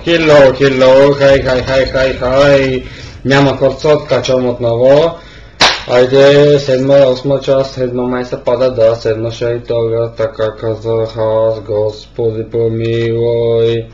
Хело, хай. Няма хорца, откачвам отново. Айде, 7-8 час, 7 май се пада, да, 7 ще и тога, така казах аз, Господи помилуй.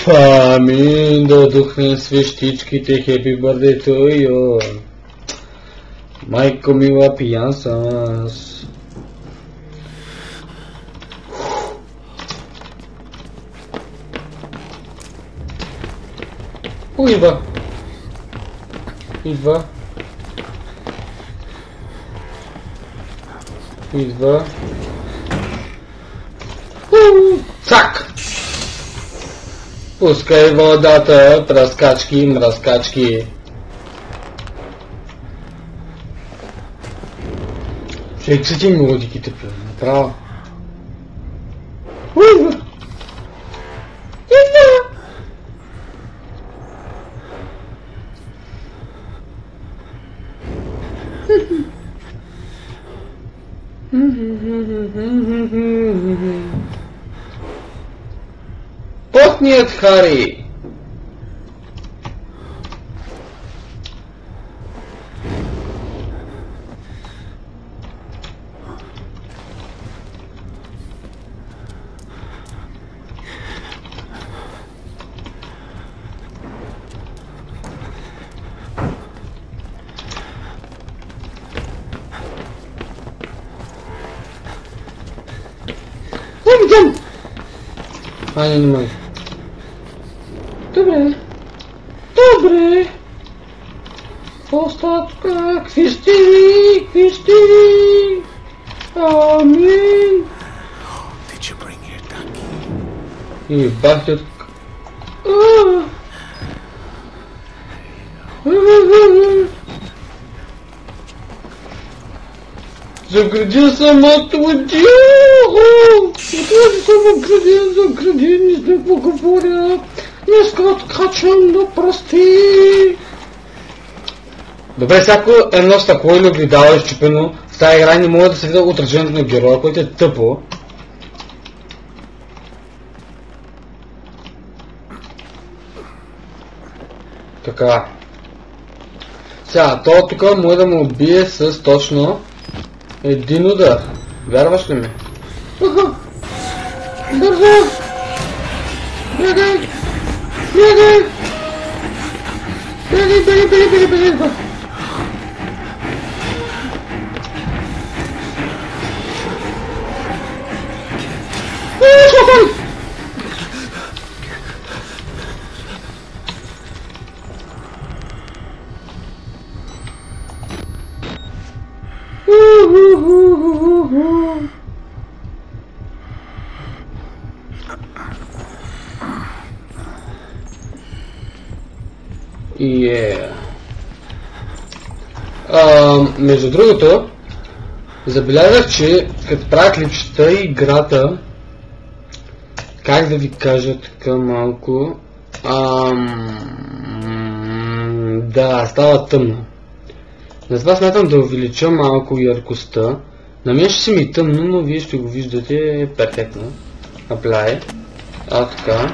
Амин, дадохме свещичките, Happy Birthday to you. Майко мила, пиян съм аз. Идва. Цак! Пускай водата, пръскачки, мръскачки. Ще чути мелодиките, направо. Идва! Потният Хари. Не май. Добре. Остатъка, квисти. Амин. И бахтят. Заградил съм отводил! Заградил, не знам какво говоря. Днеска откачам да прости. Добре, всяко едно стъкло или огледало изчупено в тази игра не мога да се видя отражението на героя, което е тъпо. Така. Сега, то тук може да му убие с точно един удар. Вярваш ли ми? Бързо! Бегай! Между другото, забелязах, че като правя клипчета и играта, как да ви кажа така малко, да, става тъмно. Затова смятам да увелича малко яркостта. На мен ще си ми тъмно, но вие ще го виждате перфектно. Apply. Така.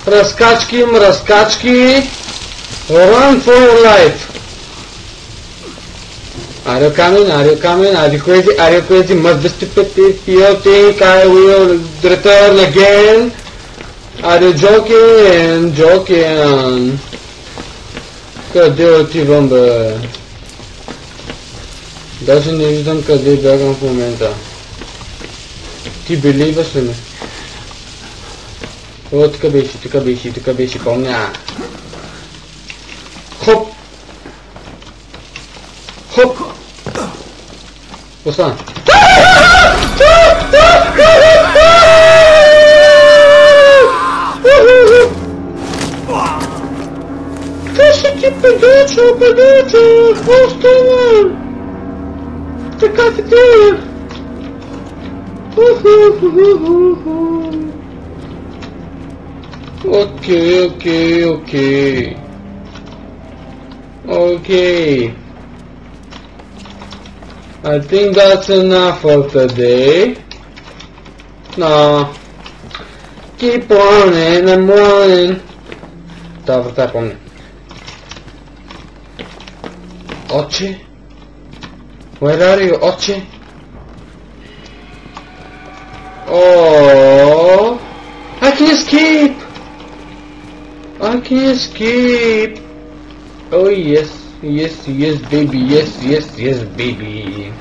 Разкачки, мразкачки. Run for your life. Are you coming? Are you crazy? Must be stupid if you think I will return again. Are you joking? Къде отивам, бе? Даже не виждам къде бягам в момента. Ти беливаш ли ме? О, тук беше, помня. Хоп! Остана. Ще ти Педичо, какво става? Така ти те! Окей. I think that's enough for today. No. Keep running, I'm running. Това я помня. Отче? Where are you, отче? Oh, I can escape! Oh yes, baby.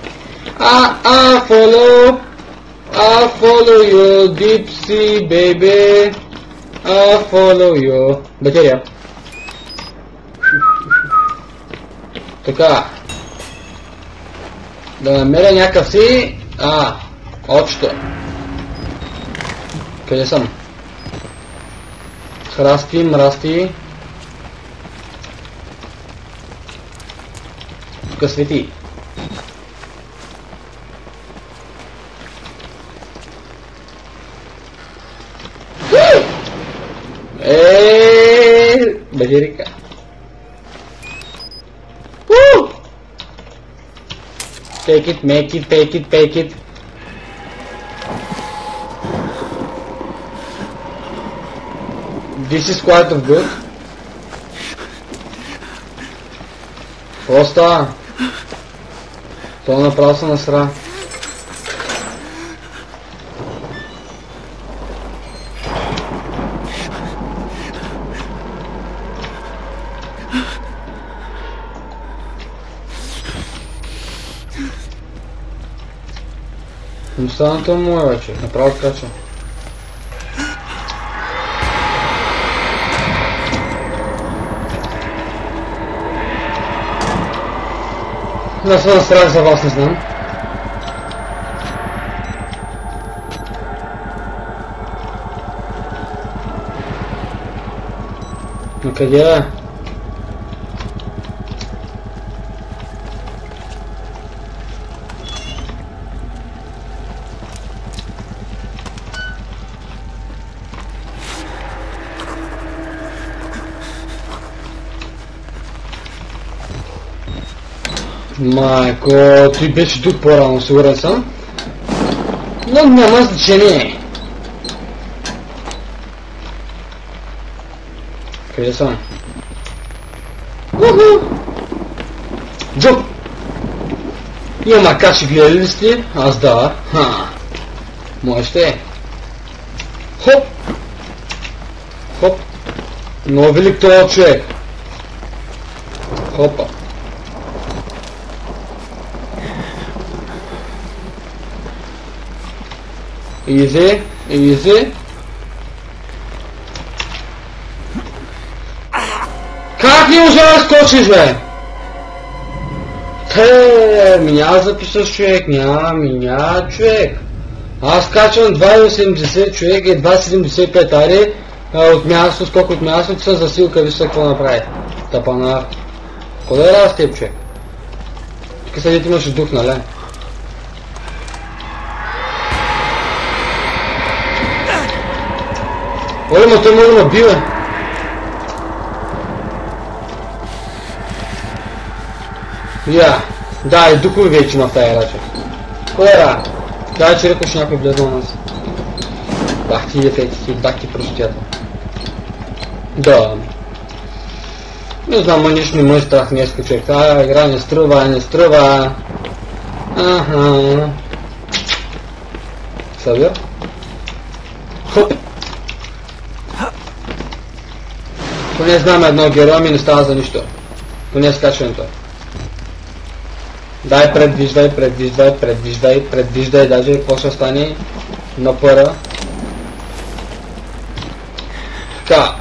I'll follow you, deep sea, baby. I'll follow you. Батерия. Така. Да намеря някакъв си... Очто. Къде съм? Мрасти. Тук свети. Бадерика. Take it, make it. This is quite of good. Просто то направо се насра. Останато му е вече, направо скача. Да се настрах за вас, не знам. Но къде е? Майко, той беше тук по-рано, сигурен съм. Но няма значение. Къде съм? Джо! Има макачи, гледали ли сте? Аз да. Можете. Хоп! Много велик това човек. Хопа. Easy. Как не можа да скочиш, бе? Няма записаш човек, няма човек. Аз качвам 2,80 човек, едва 75 ари от място, скок от място, с засилка, вижте какво направи. Тапанар. Къде е раз теб, човек? Тук съдите имаше дух, нали? Оле, ма той може да ме бива. Да, и духови вече има в тая рача. Кой е ра? Дай, че рекош някой влезна на нас. Бах ти ефекти, бах ти простията. Да. Не знам, ма нищо не ме страх днеска, човек. Тая игра не струва. Събир. Хоп. Поне знам едно героя ми не става за нищо. Поне скачването. Дай предвиждай даже какво ще стане на пъра. Така.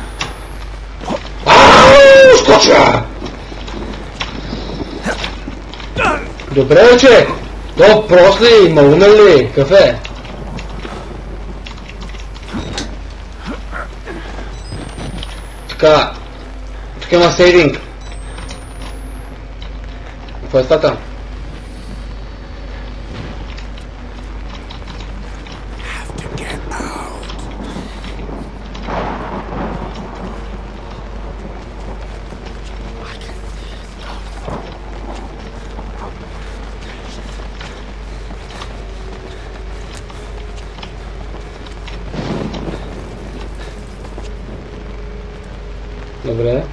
Скоча! Добре, човек! То прост ли? Малумен ли? Кафе? Така. Тук има сейвинг. Кой ста там? Добре.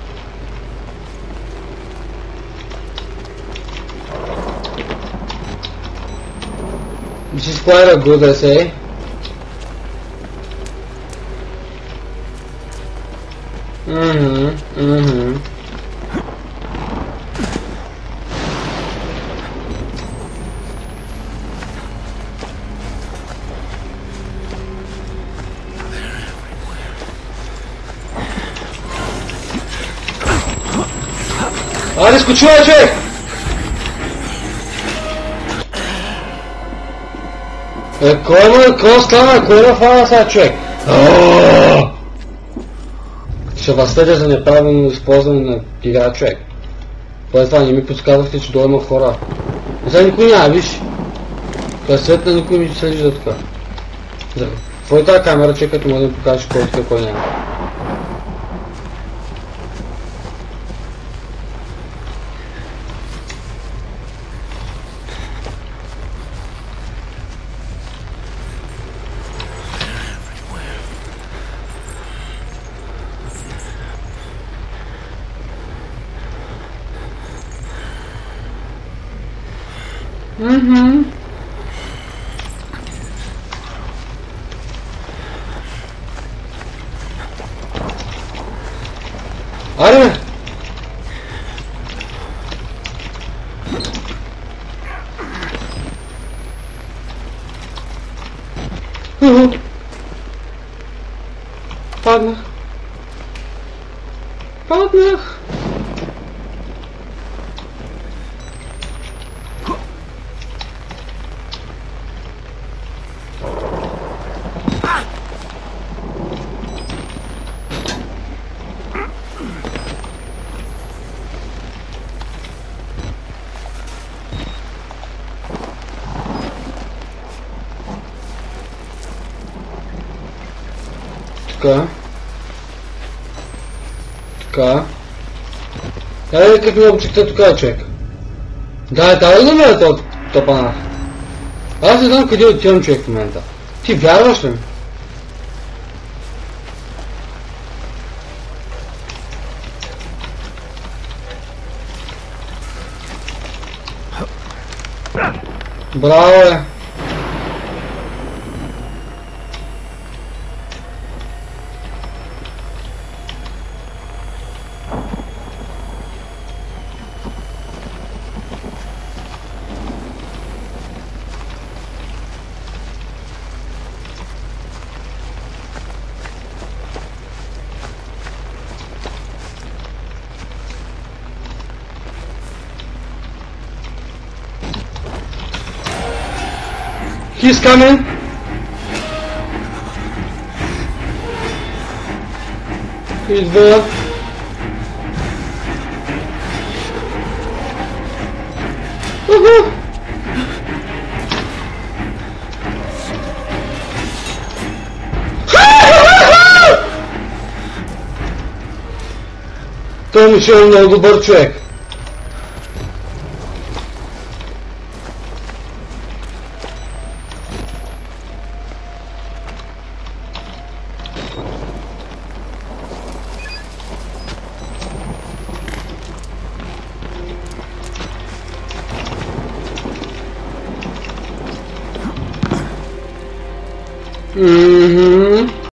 This is quite a good essay. Аре, скучува, човек! Кой стана? Кой нафана сега, човек? Ще възстъдя за неправилно използване на игра, човек. Първо това не ми подсказахте, че долу има хора. За никой няма, виж. Късет на никой ми се вижда така. Какво е тази камера, човек, като може да ми покажеш кой тук, кой няма? Аре! Паднах. Паднах. Така. Айде как ми обчекта тук, човек. Да, трябва да ме е топана. Аз не знам къде отивам, човек, в момента. Ти вярваш ли ми? Браво, бе! He's coming! He's there! Woohoo! Той ми ще е много добър човек.